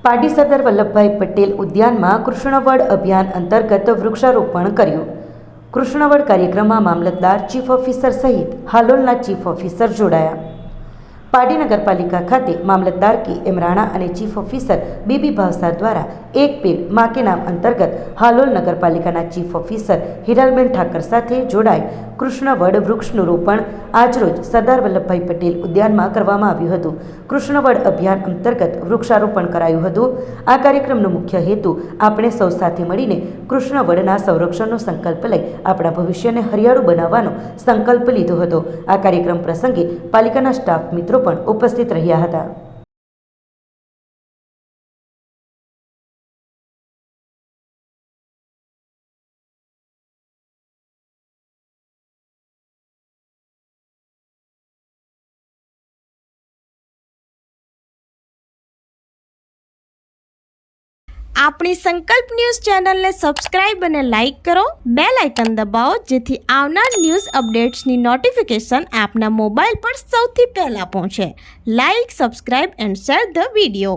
પાટી સરદાર વલ્લભભાઈ પટેલ ઉદ્યાનમાં કૃષ્ણવડ અભિયાન અંતર્ગત વૃક્ષારોપણ કર્યું। કૃષ્ણવડ કાર્યક્રમમાં મામલતદાર, ચીફ ઓફિસર સહિત હાલોલના ચીફ ઓફિસર જોડાયા। પાટી નગરપાલિકા ખાતે મામલતદાર કે.એમ. રાણા અને ચીફ ઓફિસર બી.બી. ભાવસાર દ્વારા એક પેડ માં કે નામ અંતર્ગત હાલોલ નગરપાલિકાના ચીફ ઓફિસર હિરાલબેન ઠાકર સાથે જોડાઈ કૃષ્ણવડ વૃક્ષનું રોપણ આજરોજ સરદાર વલ્લભભાઈ પટેલ ઉદ્યાનમાં કરવામાં આવ્યું હતું। કૃષ્ણવડ અભિયાન અંતર્ગત વૃક્ષારોપણ કરાયું હતું। આ કાર્યક્રમનો મુખ્ય હેતુ આપણે સૌ સાથે મળીને કૃષ્ણવડના સંરક્ષણનો સંકલ્પ લઈ આપણા ભવિષ્યને હરિયાળું બનાવવાનો સંકલ્પ લીધો હતો। આ કાર્યક્રમ પ્રસંગે પાલિકાના સ્ટાફ મિત્રો પણ ઉપસ્થિત રહ્યા હતા। આપણી સંકલ્પ ન્યૂઝ ચેનલને સબસ્ક્રાઇબ અને લાઇક કરો, બેલ આઇકન દબાવો જેથી આવનાર ન્યૂઝ અપડેટ્સની નોટિફિકેશન આપના મોબાઈલ પર સૌથી પહેલા પહોંચે। Like, subscribe and share the video.